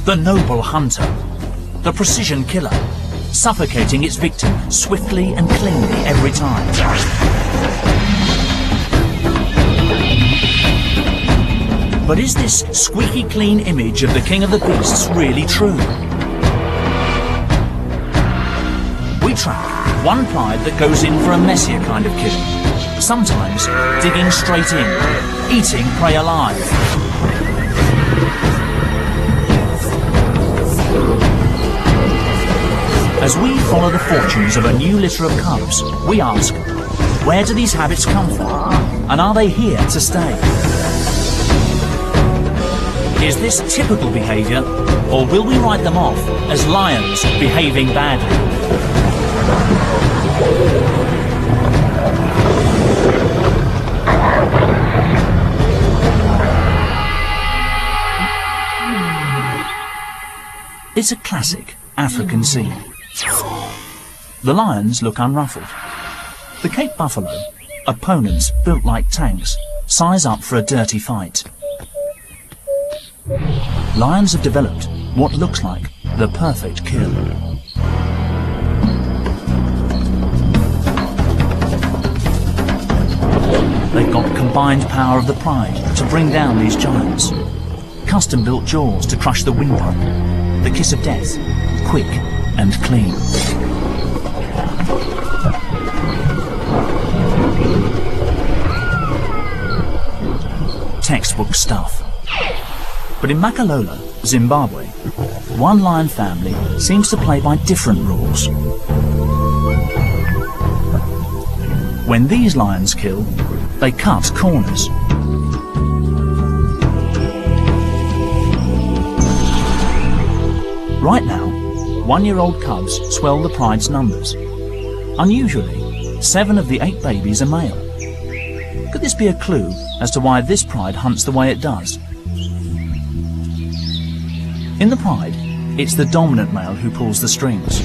The noble hunter, the precision killer, suffocating its victim swiftly and cleanly every time. But is this squeaky clean image of the king of the beasts really true? We track one pride that goes in for a messier kind of killing, sometimes digging straight in, eating prey alive. As we follow the fortunes of a new litter of cubs, we ask, where do these habits come from, and are they here to stay? Is this typical behaviour, or will we write them off as lions behaving badly? It's a classic African scene. The lions look unruffled. The Cape buffalo, opponents built like tanks, size up for a dirty fight. Lions have developed what looks like the perfect kill. They've got combined power of the pride to bring down these giants. Custom-built jaws to crush the windpipe. The kiss of death, quick and clean. Textbook stuff. But in Makalola, Zimbabwe, one lion family seems to play by different rules. When these lions kill, they cut corners. Right now, one-year-old cubs swell the pride's numbers. Unusually, 7 of the 8 babies are male. Could this be a clue as to why this pride hunts the way it does? In the pride, it's the dominant male who pulls the strings.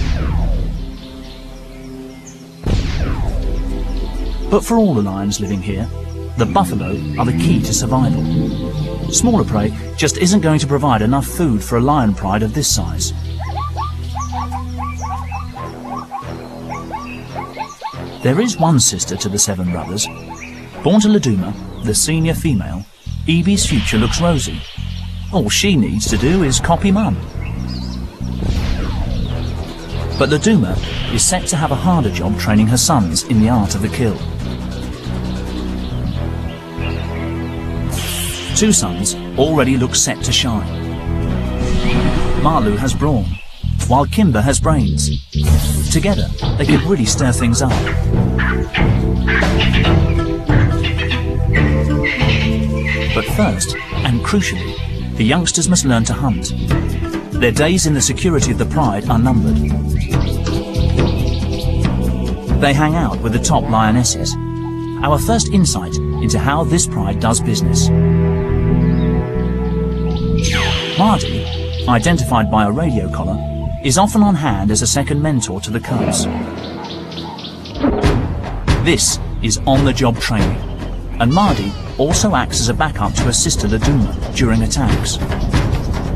But for all the lions living here, the buffalo are the key to survival. Smaller prey just isn't going to provide enough food for a lion pride of this size. There is one sister to the 7 brothers. Born to Laduma, the senior female, Evie's future looks rosy. All she needs to do is copy Mum. But Laduma is set to have a harder job training her sons in the art of the kill. 2 sons already look set to shine. Malu has brawn, while Kimber has brains. Together, they could really stir things up. But first, and crucially, the youngsters must learn to hunt. Their days in the security of the pride are numbered. They hang out with the top lionesses. Our first insight into how this pride does business. Mardi, identified by a radio collar, is often on hand as a second mentor to the cubs. This is on-the-job training, and Mardi also acts as a backup to her sister Laduma during attacks.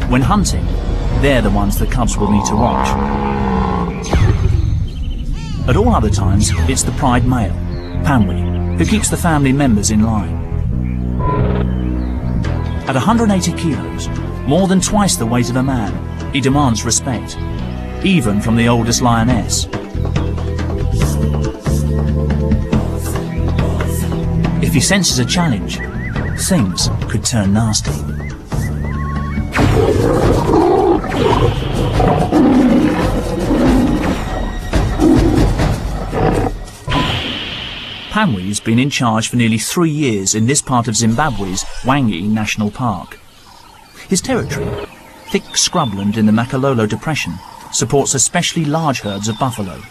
When hunting, they're the ones the cubs will need to watch. At all other times, it's the pride male, Panwi, who keeps the family members in line. At 180 kilos, more than twice the weight of a man, he demands respect, even from the oldest lioness. If he senses a challenge, things could turn nasty. Panwi's been in charge for nearly 3 years in this part of Zimbabwe's Wangi National Park. His territory, thick scrubland in the Makalola Depression, supports especially large herds of buffalo.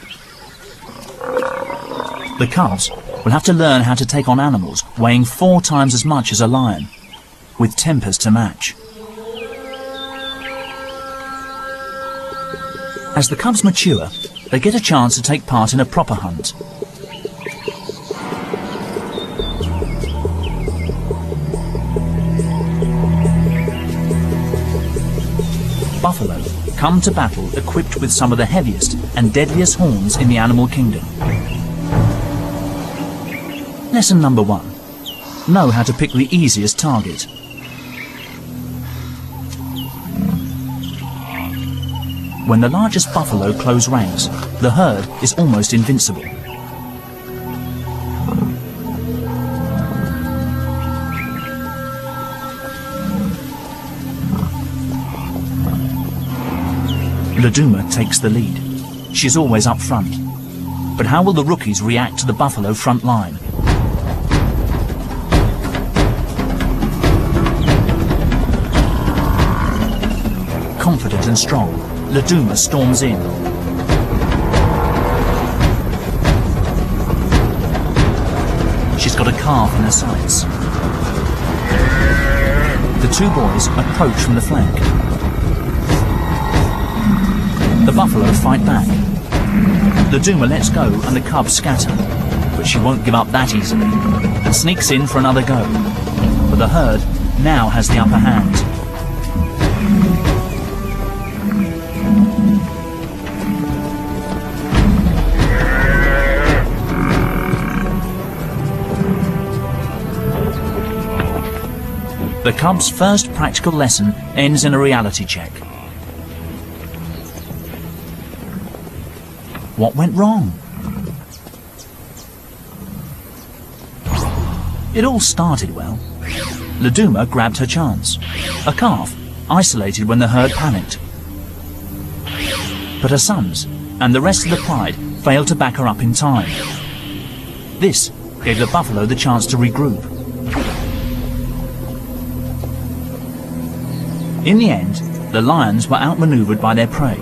The cubs will have to learn how to take on animals weighing 4 times as much as a lion, with tempers to match. As the cubs mature, they get a chance to take part in a proper hunt. come to battle equipped with some of the heaviest and deadliest horns in the animal kingdom. Lesson number 1. Know how to pick the easiest target. When the largest buffalo close ranks, the herd is almost invincible. Laduma takes the lead. She's always up front. But how will the rookies react to the buffalo front line? Confident and strong, Laduma storms in. She's got a calf in her sights. The two boys approach from the flank. The buffalo fight back. Laduma lets go and the cubs scatter, but she won't give up that easily and sneaks in for another go. But the herd now has the upper hand. The cubs' first practical lesson ends in a reality check. What went wrong? It all started well. Laduma grabbed her chance. A calf, isolated when the herd panicked. But her sons and the rest of the pride failed to back her up in time. This gave the buffalo the chance to regroup. In the end, the lions were outmaneuvered by their prey.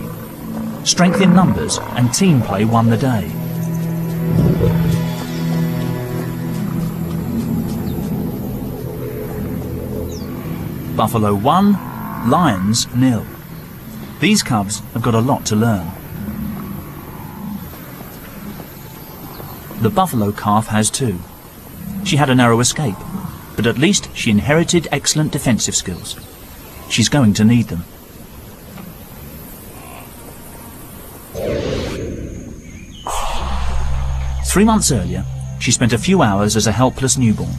Strength in numbers and team play won the day. Buffalo 1, Lions 0. These cubs have got a lot to learn. The buffalo calf has too. She had a narrow escape, but at least she inherited excellent defensive skills. She's going to need them. Three months earlier, she spent a few hours as a helpless newborn.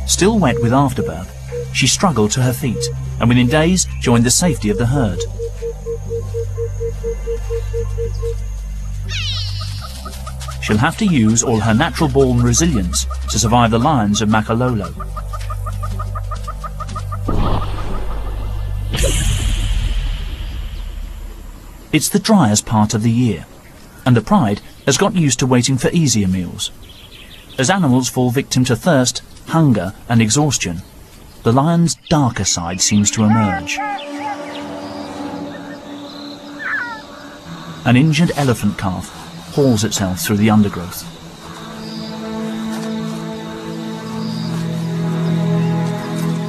Still wet with afterbirth, she struggled to her feet and within days joined the safety of the herd. She'll have to use all her natural-born resilience to survive the lions of Makalolo. It's the driest part of the year, and the pride has got used to waiting for easier meals. As animals fall victim to thirst, hunger and exhaustion, the lion's darker side seems to emerge. An injured elephant calf hauls itself through the undergrowth.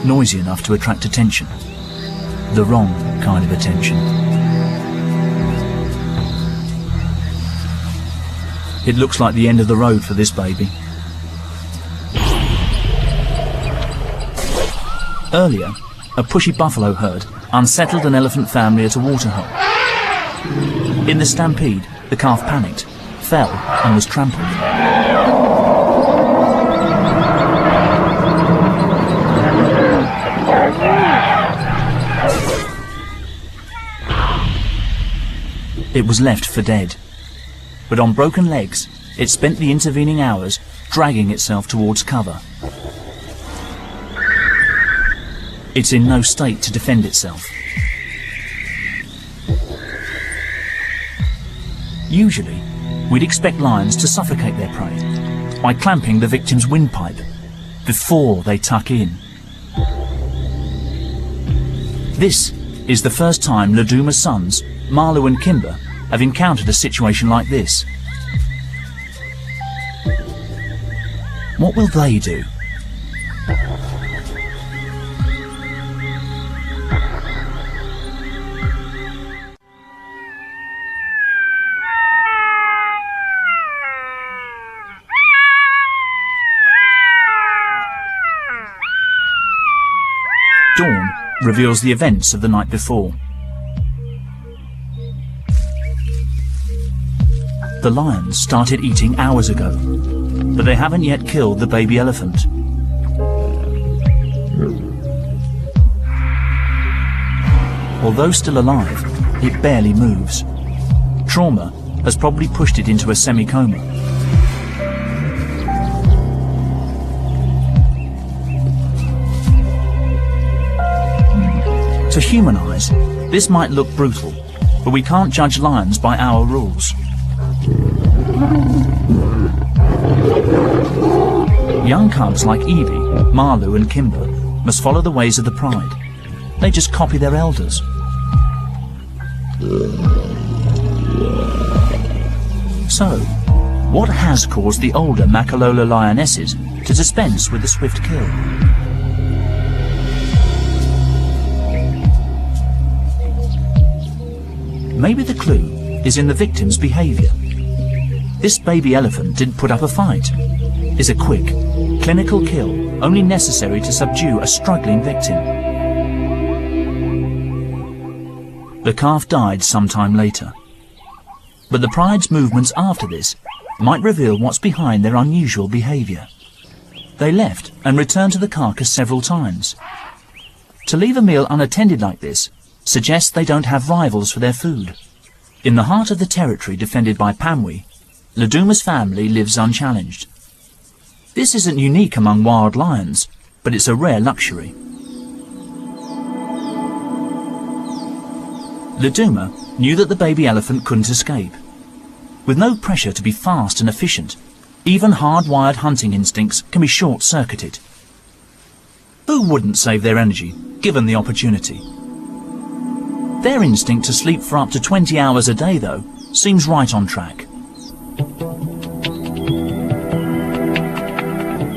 Noisy enough to attract attention. The wrong kind of attention. It looks like the end of the road for this baby. Earlier, a pushy buffalo herd unsettled an elephant family at a water hole. In the stampede, the calf panicked, fell and was trampled. It was left for dead. But on broken legs, it spent the intervening hours dragging itself towards cover. It's in no state to defend itself. Usually, we'd expect lions to suffocate their prey by clamping the victim's windpipe before they tuck in. This is the first time Laduma's sons, Marlo and Kimber, have encountered a situation like this. What will they do? reveals the events of the night before. The lions started eating hours ago, but they haven't yet killed the baby elephant. Although still alive, it barely moves. Trauma has probably pushed it into a semi-coma. To human eyes, this might look brutal, but we can't judge lions by our rules. Young cubs like Evie, Marlu and Kimber must follow the ways of the pride. They just copy their elders. So, what has caused the older Makalola lionesses to dispense with the swift kill? Maybe the clue is in the victim's behaviour. This baby elephant didn't put up a fight. It's a quick, clinical kill, only necessary to subdue a struggling victim. The calf died sometime later. But the pride's movements after this might reveal what's behind their unusual behaviour. They left and returned to the carcass several times. To leave a meal unattended like this suggests they don't have rivals for their food. In the heart of the territory defended by Pamwi, Laduma's family lives unchallenged. This isn't unique among wild lions, but it's a rare luxury. Laduma knew that the baby elephant couldn't escape. With no pressure to be fast and efficient, even hardwired hunting instincts can be short-circuited. Who wouldn't save their energy, given the opportunity? Their instinct to sleep for up to 20 hours a day, though, seems right on track.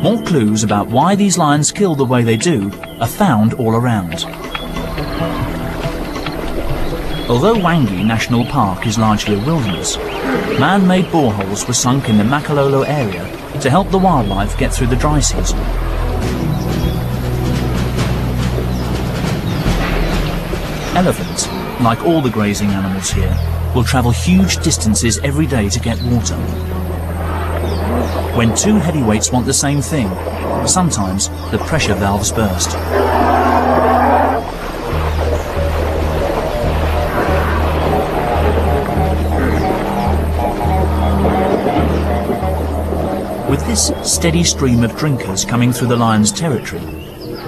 More clues about why these lions kill the way they do are found all around. Although Wangi National Park is largely a wilderness, man-made boreholes were sunk in the Makalola area to help the wildlife get through the dry season. Elephants, like all the grazing animals here, will travel huge distances every day to get water. When two heavyweights want the same thing, sometimes the pressure valves burst. With this steady stream of drinkers coming through the lions' territory,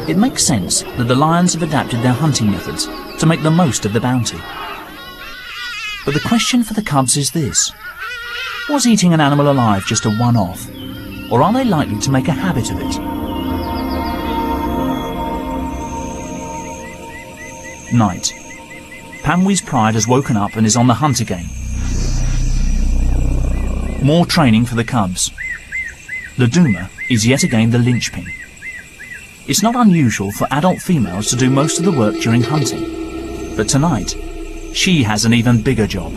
it makes sense that the lions have adapted their hunting methods to make the most of the bounty. But the question for the cubs is this: was eating an animal alive just a one-off, or are they likely to make a habit of it? Night. Pamwi's pride has woken up and is on the hunt again. More training for the cubs. Laduma is yet again the linchpin. It's not unusual for adult females to do most of the work during hunting, but tonight, she has an even bigger job.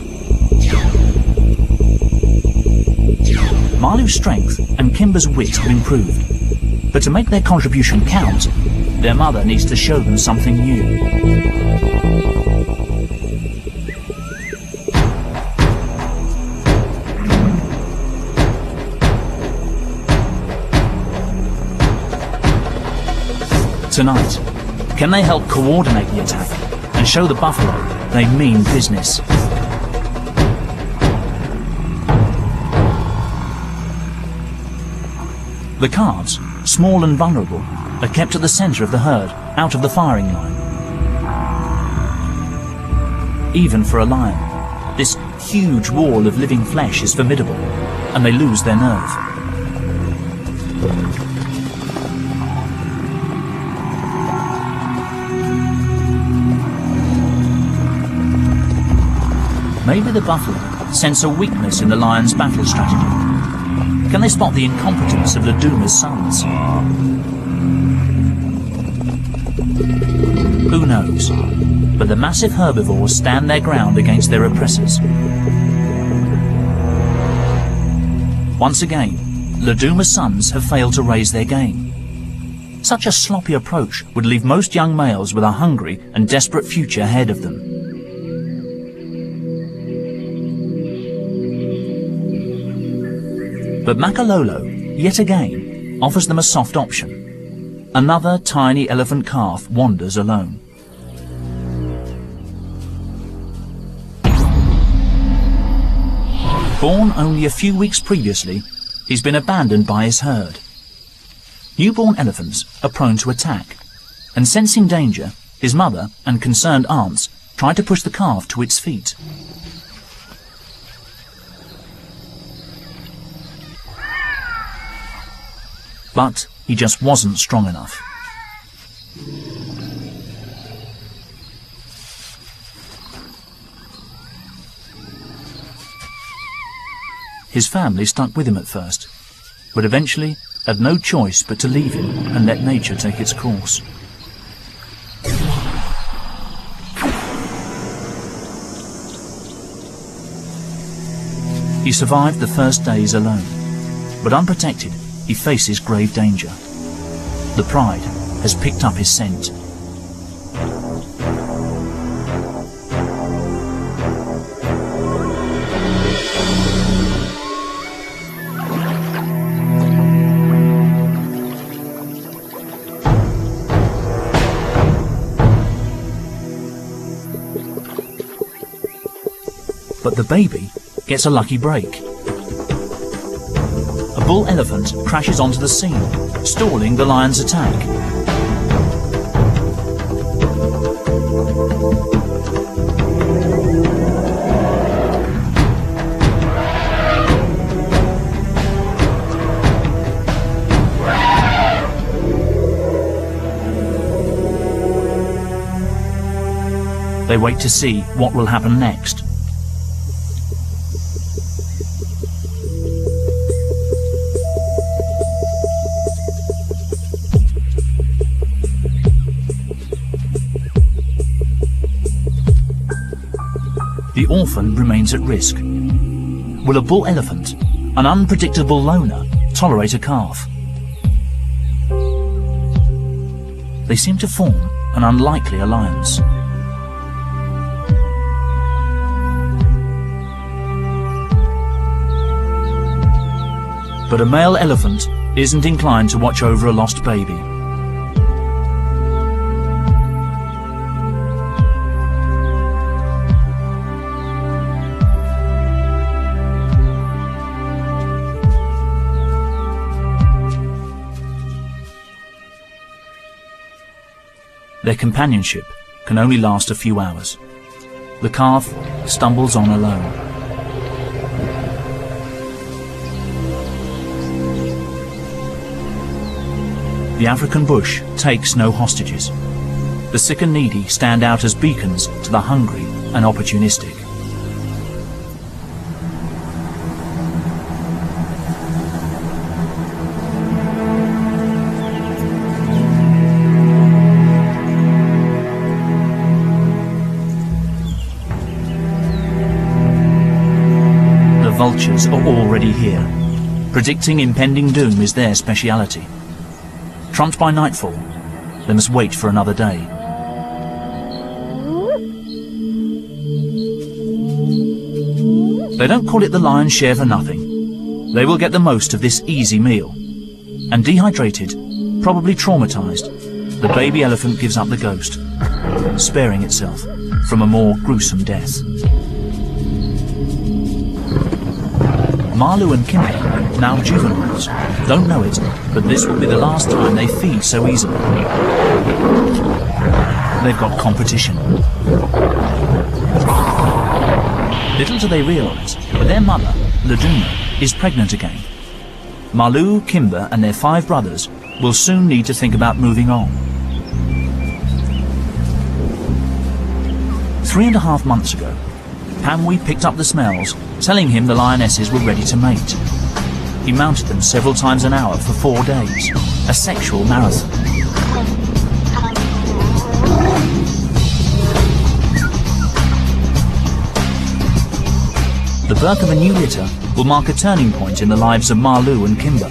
Marlu's strength and Kimber's wit have improved, but to make their contribution count, their mother needs to show them something new. Tonight, can they help coordinate the attack and show the buffalo they mean business? The calves, small and vulnerable, are kept at the centre of the herd, out of the firing line. Even for a lion, this huge wall of living flesh is formidable, and they lose their nerve. Maybe the buffalo sense a weakness in the lion's battle strategy. Can they spot the incompetence of Laduma's sons? Who knows? But the massive herbivores stand their ground against their oppressors. Once again, Laduma's sons have failed to raise their game. Such a sloppy approach would leave most young males with a hungry and desperate future ahead of them. But Makalolo, yet again, offers them a soft option. Another tiny elephant calf wanders alone. Born only a few weeks previously, he's been abandoned by his herd. Newborn elephants are prone to attack, and sensing danger, his mother and concerned aunts try to push the calf to its feet. But he just wasn't strong enough. His family stuck with him at first, but eventually had no choice but to leave him and let nature take its course. He survived the first days alone, but unprotected, he faces grave danger. The pride has picked up his scent. But the baby gets a lucky break. A bull elephant crashes onto the scene, stalling the lion's attack. They wait to see what will happen next. The orphan remains at risk. Will a bull elephant, an unpredictable loner, tolerate a calf? They seem to form an unlikely alliance. But a male elephant isn't inclined to watch over a lost baby. Their companionship can only last a few hours. The calf stumbles on alone. The African bush takes no hostages. The sick and needy stand out as beacons to the hungry and opportunistic. Vultures are already here. Predicting impending doom is their speciality. Trumped by nightfall, they must wait for another day. They don't call it the lion's share for nothing. They will get the most of this easy meal. And dehydrated, probably traumatized, the baby elephant gives up the ghost, sparing itself from a more gruesome death. Marlu and Kimber, now juveniles, don't know it, but this will be the last time they feed so easily. They've got competition. Little do they realise that their mother, Laduna, is pregnant again. Marlu, Kimber and their 5 brothers will soon need to think about moving on. 3.5 months ago, Pamwi picked up the smells, telling him the lionesses were ready to mate. He mounted them several times an hour for 4 days, a sexual marathon. The birth of a new litter will mark a turning point in the lives of Marlu and Kimber.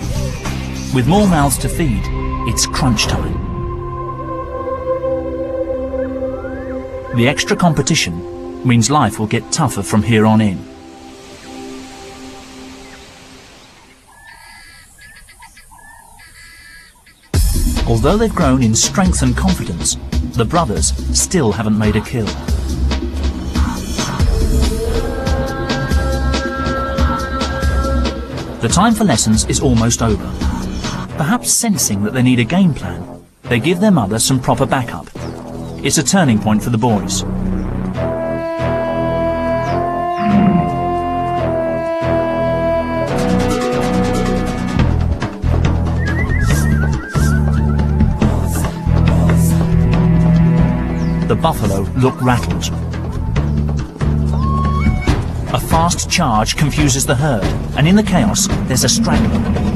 With more mouths to feed, it's crunch time. The extra competition means life will get tougher from here on in. Although they've grown in strength and confidence, the brothers still haven't made a kill. The time for lessons is almost over. Perhaps sensing that they need a game plan, they give their mother some proper backup. It's a turning point for the boys. The buffalo look rattled. A fast charge confuses the herd, and in the chaos, there's a straggler.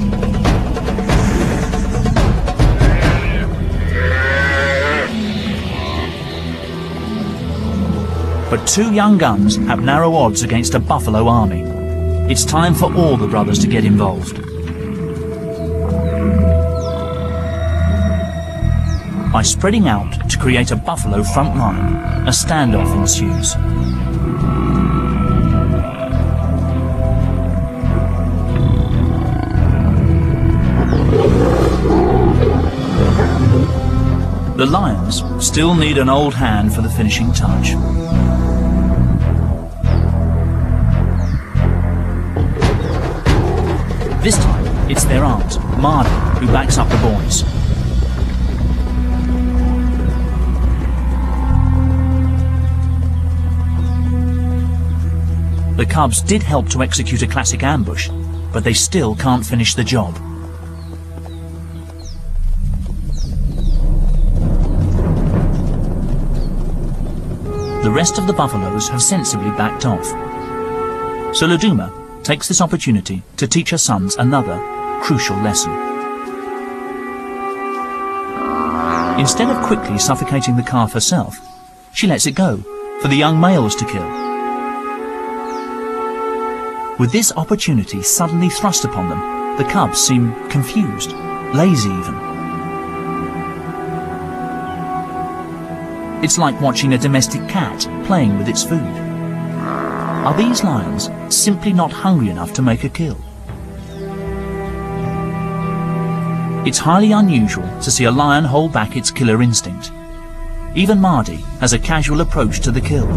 But two young guns have narrow odds against a buffalo army. It's time for all the brothers to get involved. By spreading out to create a buffalo front line, a standoff ensues. The lions still need an old hand for the finishing touch. This time, it's their aunt, Marty, who backs up the boys. The cubs did help to execute a classic ambush, but they still can't finish the job. The rest of the buffaloes have sensibly backed off. So Laduma takes this opportunity to teach her sons another crucial lesson. Instead of quickly suffocating the calf herself, she lets it go for the young males to kill. With this opportunity suddenly thrust upon them, the cubs seem confused, lazy even. It's like watching a domestic cat playing with its food. Are these lions simply not hungry enough to make a kill? It's highly unusual to see a lion hold back its killer instinct. Even Marty has a casual approach to the kill.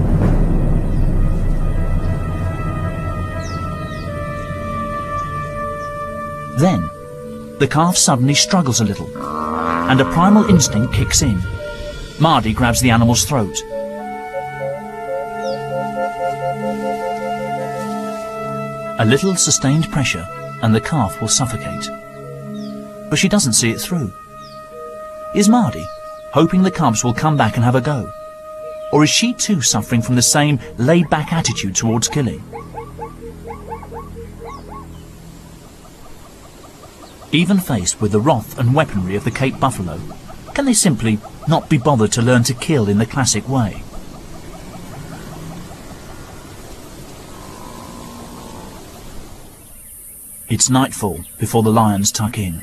Then, the calf suddenly struggles a little, and a primal instinct kicks in. Marty grabs the animal's throat. A little sustained pressure, and the calf will suffocate. But she doesn't see it through. Is Marty hoping the cubs will come back and have a go? Or is she too suffering from the same laid-back attitude towards killing? Even faced with the wrath and weaponry of the Cape buffalo, can they simply not be bothered to learn to kill in the classic way? It's nightfall before the lions tuck in.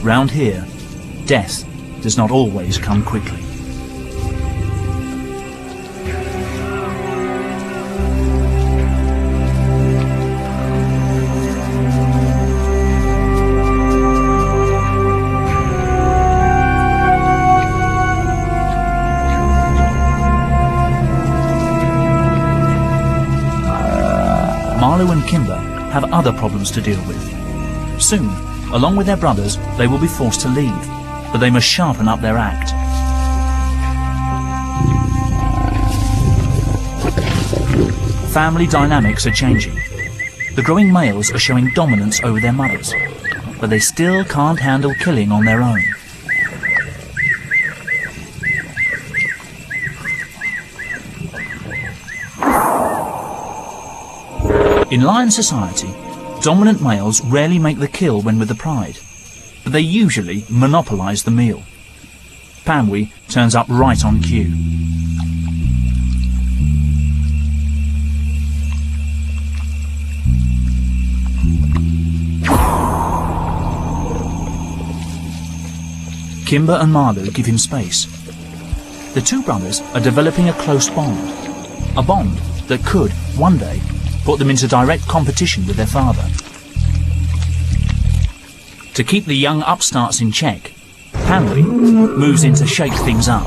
Round here, death does not always come quickly. Marlo and Kimber have other problems to deal with. Soon, along with their brothers, they will be forced to leave, but they must sharpen up their act. Family dynamics are changing. The growing males are showing dominance over their mothers, but they still can't handle killing on their own. In lion society, dominant males rarely make the kill when with the pride, but they usually monopolise the meal. Pamwi turns up right on cue. Kimber and Marlu give him space. The two brothers are developing a close bond, a bond that could, one day, put them into direct competition with their father. To keep the young upstarts in check, Pamwe moves in to shake things up.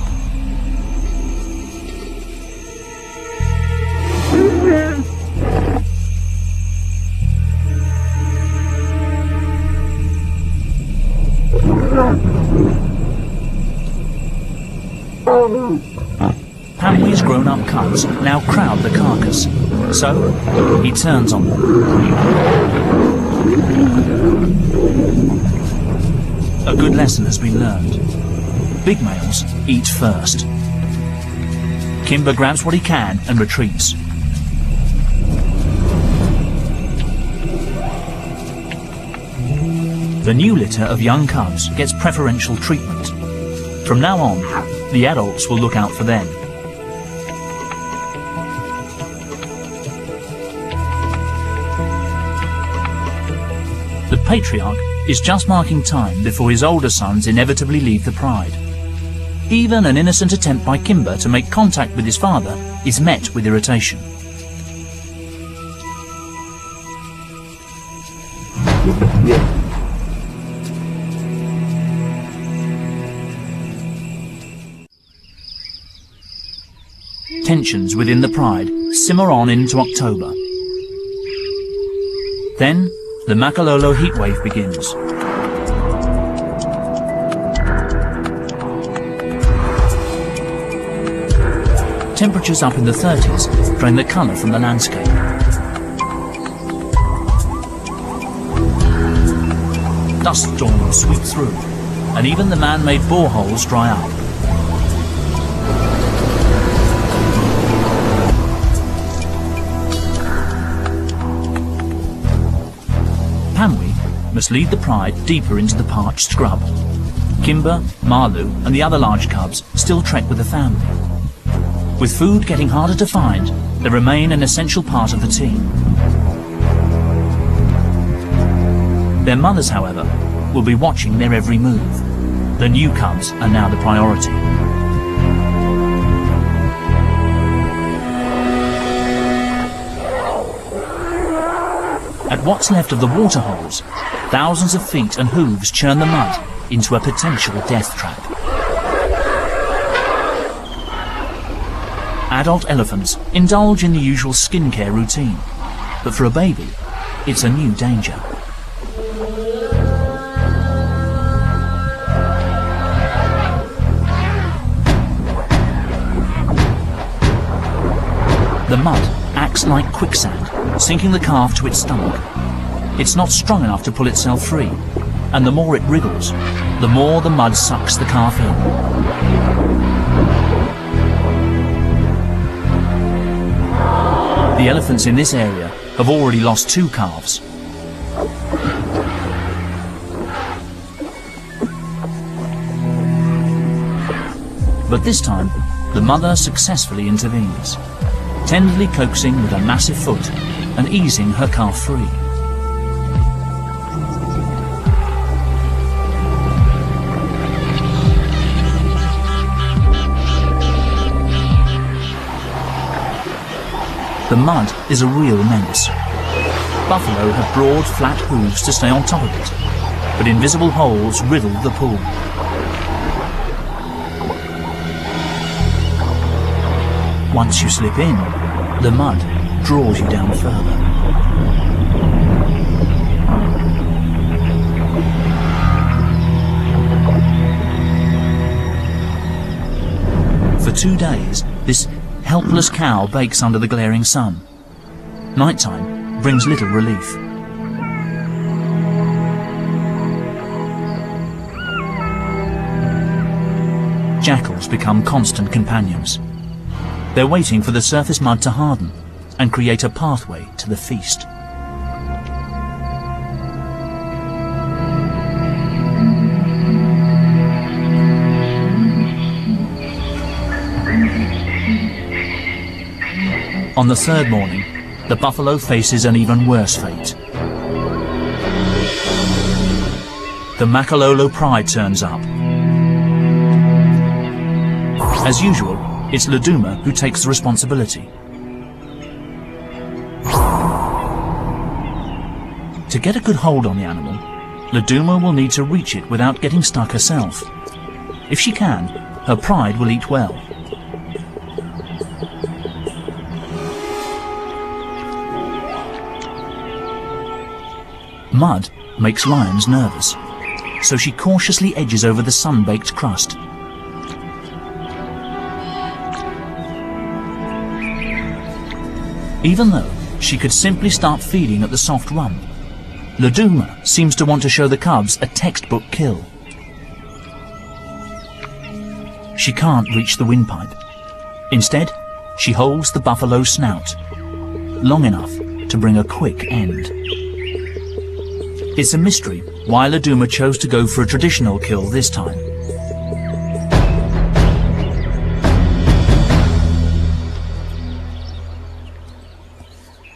Pamwe's grown-up cubs now crowd the carcass, so he turns on them. A good lesson has been learned. Big males eat first. Kimber grabs what he can and retreats. The new litter of young cubs gets preferential treatment. From now on, the adults will look out for them. The patriarch is just marking time before his older sons inevitably leave the pride. Even an innocent attempt by Kimber to make contact with his father is met with irritation. Tensions within the pride simmer on into October. Then, the Makalolo heatwave begins. Temperatures up in the 30s drain the colour from the landscape. Dust storms sweep through, and even the man-made boreholes dry up. Pamwe must lead the pride deeper into the parched scrub. Kimber, Marlu and the other large cubs still trek with the family. With food getting harder to find, they remain an essential part of the team. Their mothers, however, will be watching their every move. The new cubs are now the priority. At what's left of the waterholes, thousands of feet and hooves churn the mud into a potential death trap. Adult elephants indulge in the usual skincare routine, but for a baby, it's a new danger. The mud acts like quicksand, sinking the calf to its stomach. It's not strong enough to pull itself free, and the more it wriggles, the more the mud sucks the calf in. The elephants in this area have already lost 2 calves. But this time, the mother successfully intervenes, tenderly coaxing with a massive foot and easing her calf free. The mud is a real menace. Buffalo have broad, flat hooves to stay on top of it, but invisible holes riddle the pool. Once you slip in, the mud draws you down further. For 2 days, this helpless cow bakes under the glaring sun. Nighttime brings little relief. Jackals become constant companions. They're waiting for the surface mud to harden and create a pathway to the feast. On the 3rd morning, the buffalo faces an even worse fate. The Makalolo pride turns up. As usual, it's Laduma who takes the responsibility. To get a good hold on the animal, Laduma will need to reach it without getting stuck herself. If she can, her pride will eat well. Mud makes lions nervous, so she cautiously edges over the sun-baked crust. Even though she could simply start feeding at the soft rump, Laduma seems to want to show the cubs a textbook kill. She can't reach the windpipe. Instead, she holds the buffalo's snout, long enough to bring a quick end. It's a mystery why Laduma chose to go for a traditional kill this time.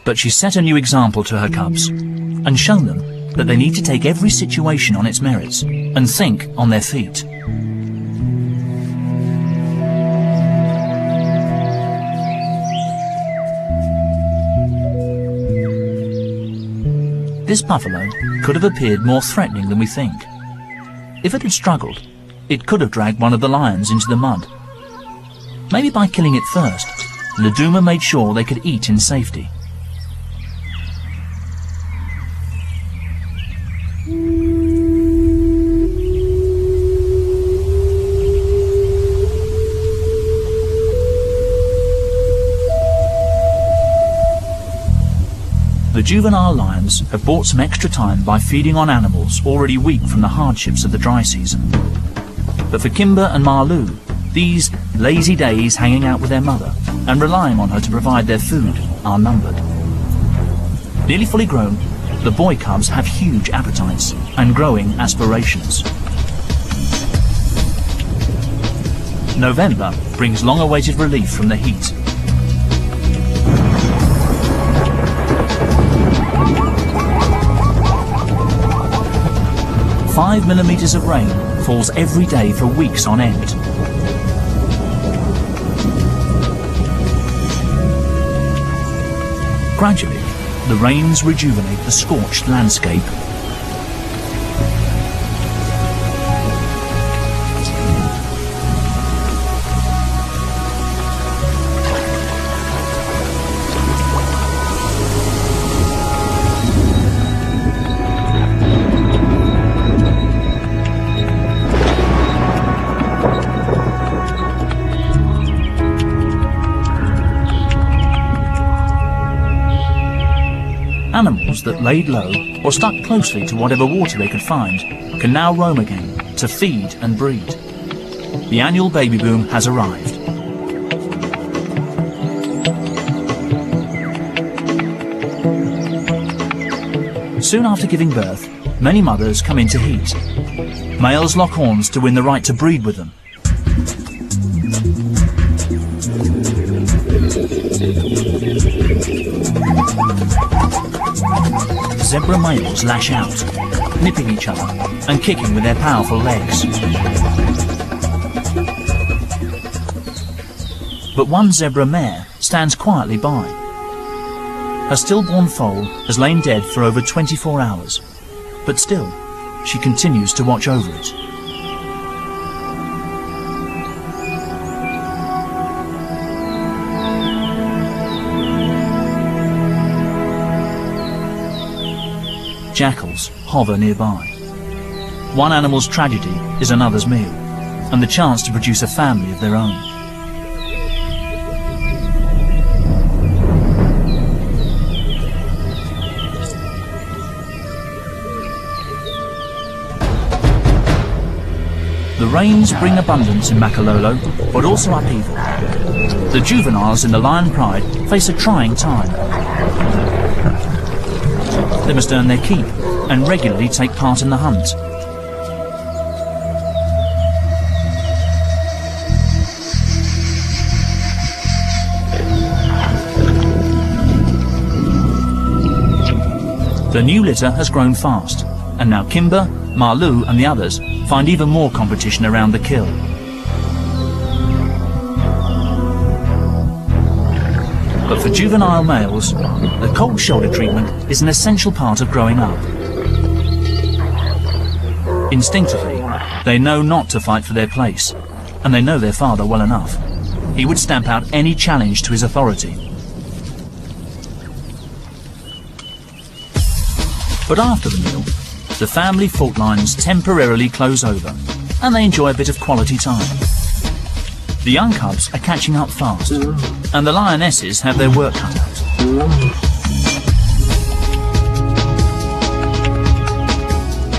But she set a new example to her cubs and shown them that they need to take every situation on its merits and think on their feet. This buffalo could have appeared more threatening than we think. If it had struggled, it could have dragged one of the lions into the mud. Maybe by killing it first, Laduma made sure they could eat in safety. The juvenile lions have bought some extra time by feeding on animals already weak from the hardships of the dry season. But for Kimber and Marlou, these lazy days hanging out with their mother and relying on her to provide their food are numbered. Nearly fully grown, the boy cubs have huge appetites and growing aspirations. November brings long-awaited relief from the heat. Five millimeters of rain falls every day for weeks on end. Gradually, the rains rejuvenate the scorched landscape. Animals that laid low or stuck closely to whatever water they could find can now roam again to feed and breed. The annual baby boom has arrived. Soon after giving birth, many mothers come into heat. Males lock horns to win the right to breed with them. Zebra males lash out, nipping each other and kicking with their powerful legs. But one zebra mare stands quietly by. Her stillborn foal has lain dead for over 24 hours, but still, she continues to watch over it. Jackals hover nearby. One animal's tragedy is another's meal, and the chance to produce a family of their own. The rains bring abundance in Makalolo, but also upheaval. The juveniles in the Lion Pride face a trying time. They must earn their keep and regularly take part in the hunt. The new litter has grown fast, and now Kimber, Marlou and the others find even more competition around the kill. But for juvenile males, the cold shoulder treatment is an essential part of growing up. Instinctively, they know not to fight for their place, and they know their father well enough. He would stamp out any challenge to his authority. But after the meal, the family fault lines temporarily close over, and they enjoy a bit of quality time. The young cubs are catching up fast, and the lionesses have their work cut out.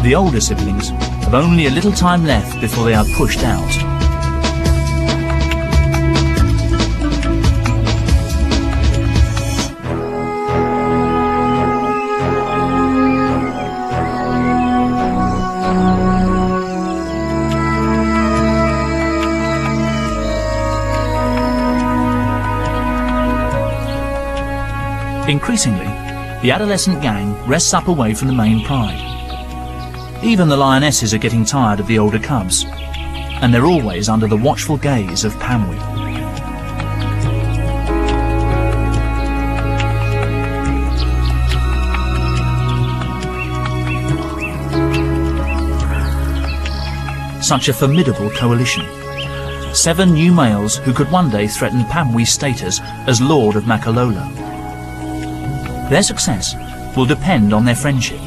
The older siblings have only a little time left before they are pushed out. Increasingly, the adolescent gang rests up away from the main pride. Even the lionesses are getting tired of the older cubs, and they're always under the watchful gaze of Pamwi. Such a formidable coalition. 7 new males who could one day threaten Pamwi's status as Lord of Makalola. Their success will depend on their friendship.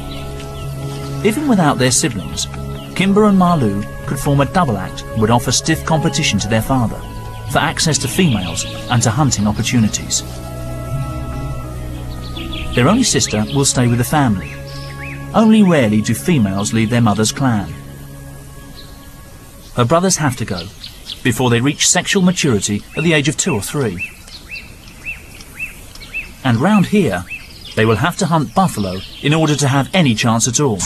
Even without their siblings, Kimber and Malu could form a double act that would offer stiff competition to their father for access to females and to hunting opportunities. Their only sister will stay with the family. Only rarely do females leave their mother's clan. Her brothers have to go before they reach sexual maturity at the age of 2 or 3. And round here, they will have to hunt buffalo in order to have any chance at all.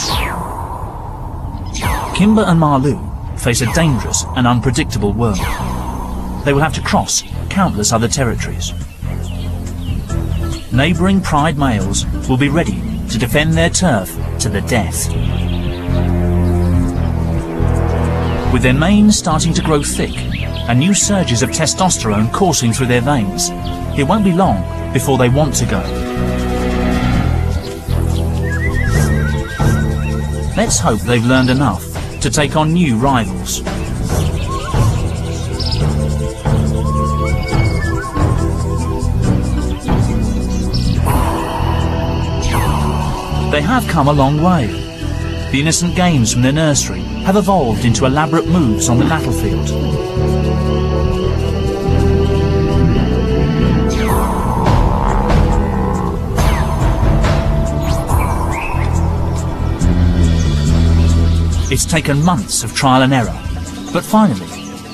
Kimber and Malu face a dangerous and unpredictable world. They will have to cross countless other territories. Neighbouring pride males will be ready to defend their turf to the death. With their manes starting to grow thick and new surges of testosterone coursing through their veins, it won't be long before they want to go. Let's hope they've learned enough to take on new rivals. They have come a long way. The innocent games from their nursery have evolved into elaborate moves on the battlefield. It's taken months of trial and error, but finally,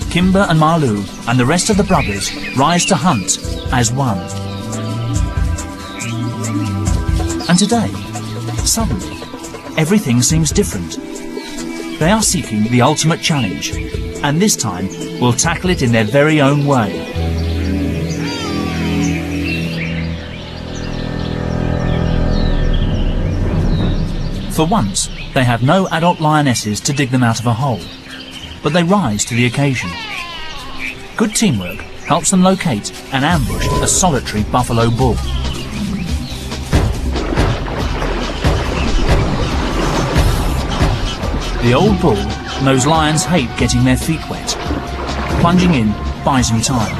Kimber and Malu and the rest of the brothers rise to hunt as one. And today, suddenly, everything seems different. They are seeking the ultimate challenge, and this time will tackle it in their very own way. For once, they have no adult lionesses to dig them out of a hole, but they rise to the occasion. Good teamwork helps them locate and ambush a solitary buffalo bull. The old bull knows lions hate getting their feet wet. Plunging in buys him time.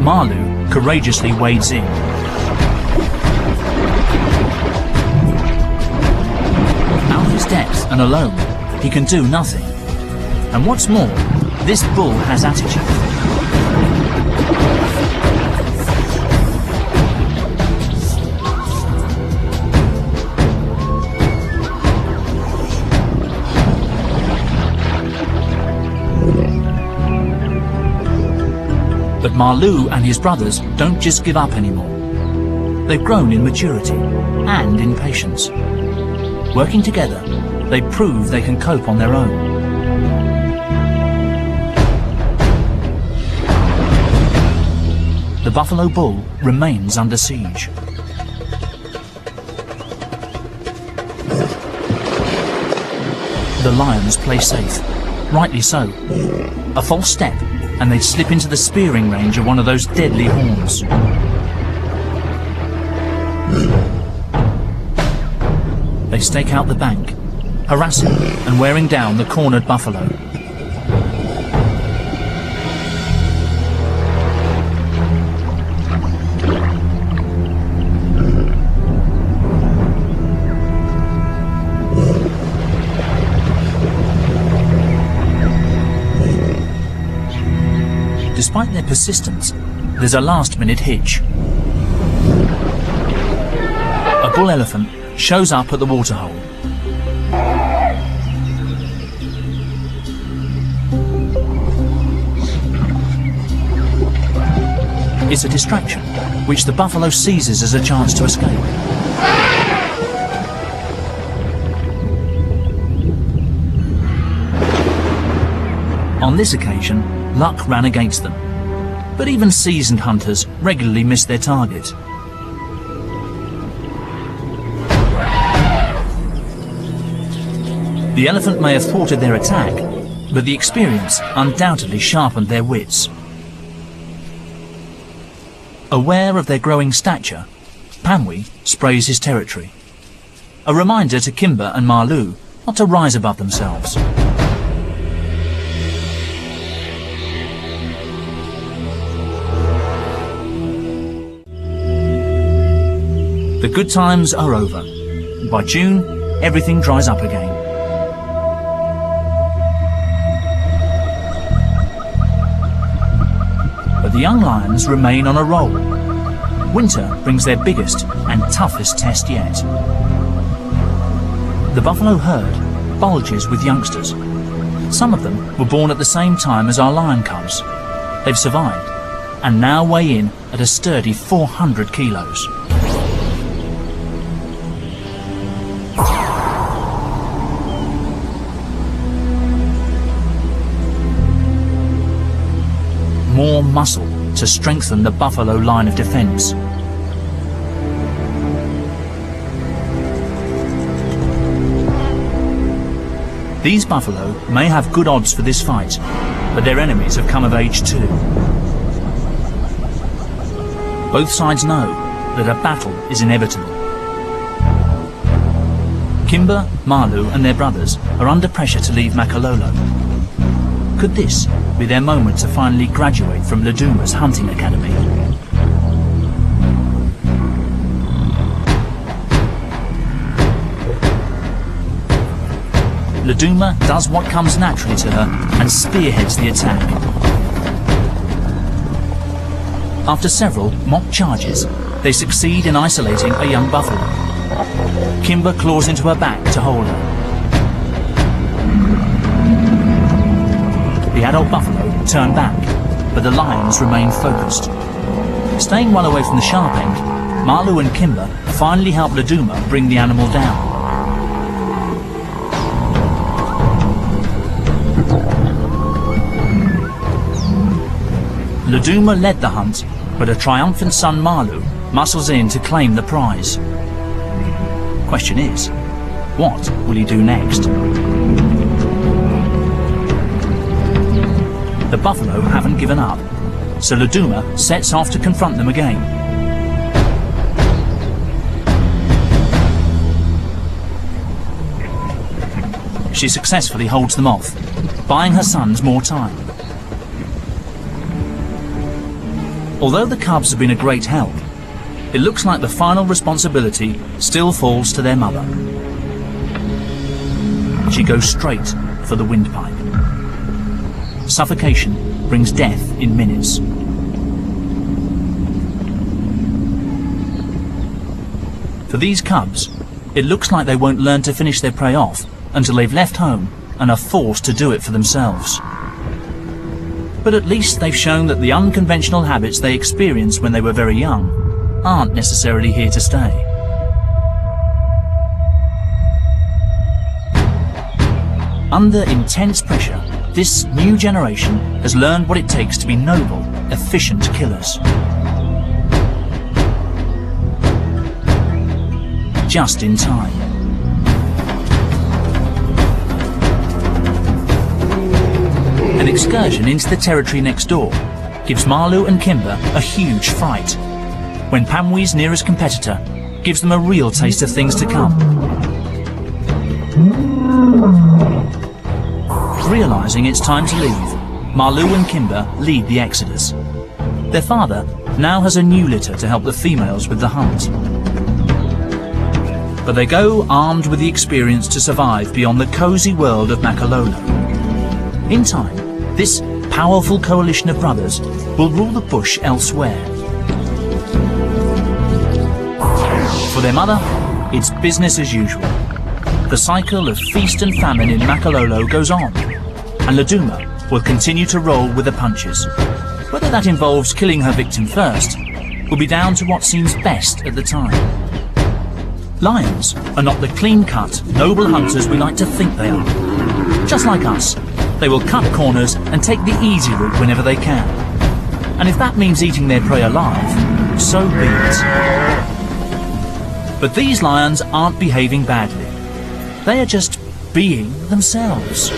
Malu courageously wades in. Out of his depth and alone, he can do nothing. And what's more, this bull has attitude. But Malu and his brothers don't just give up anymore. They've grown in maturity and in patience. Working together, they prove they can cope on their own. the buffalo bull remains under siege. The lions play safe, rightly so. A false step and they'd slip into the spearing range of one of those deadly horns. They stake out the bank, harassing and wearing down the cornered buffalo. Despite their persistence, there's a last-minute hitch. A bull elephant shows up at the waterhole. It's a distraction, which the buffalo seizes as a chance to escape. On this occasion, luck ran against them, but even seasoned hunters regularly missed their target. The elephant may have thwarted their attack, but the experience undoubtedly sharpened their wits. Aware of their growing stature, Pamwi sprays his territory. A reminder to Kimber and Malu not to rise above themselves. The good times are over. By June, everything dries up again. But the young lions remain on a roll. Winter brings their biggest and toughest test yet. The buffalo herd bulges with youngsters. Some of them were born at the same time as our lion cubs. They've survived and now weigh in at a sturdy 400 kilos. More muscle to strengthen the buffalo line of defence. These buffalo may have good odds for this fight, but their enemies have come of age too. Both sides know that a battle is inevitable. Kimber, Malu and their brothers are under pressure to leave Makalolo. Could this be their moment to finally graduate from Laduma's hunting academy? Laduma does what comes naturally to her and spearheads the attack. After several mock charges, they succeed in isolating a young buffalo. Kimber claws into her back to hold her. The adult buffalo turn back, but the lions remain focused. Staying well away from the sharp end, Malu and Kimber finally help Laduma bring the animal down. Laduma led the hunt, but a triumphant son Malu muscles in to claim the prize. Question is, what will he do next? The buffalo haven't given up, so Laduma sets off to confront them again. She successfully holds them off, buying her sons more time. Although the cubs have been a great help, it looks like the final responsibility still falls to their mother. She goes straight for the windpipe. Suffocation brings death in minutes. For these cubs, it looks like they won't learn to finish their prey off until they've left home and are forced to do it for themselves. But at least they've shown that the unconventional habits they experienced when they were very young aren't necessarily here to stay. Under intense pressure, this new generation has learned what it takes to be noble, efficient killers. just in time. An excursion into the territory next door gives Marlou and Kimber a huge fright, when Pamwee's nearest competitor gives them a real taste of things to come. Realising it's time to leave, Marlou and Kimber lead the exodus. Their father now has a new litter to help the females with the hunt. But they go armed with the experience to survive beyond the cosy world of Makalolo. In time, this powerful coalition of brothers will rule the bush elsewhere. For their mother, it's business as usual. The cycle of feast and famine in Makalolo goes on, and Laduma will continue to roll with the punches. Whether that involves killing her victim first will be down to what seems best at the time. Lions are not the clean-cut, noble hunters we like to think they are. Just like us, they will cut corners and take the easy route whenever they can. And if that means eating their prey alive, so be it. But these lions aren't behaving badly. They are just being themselves.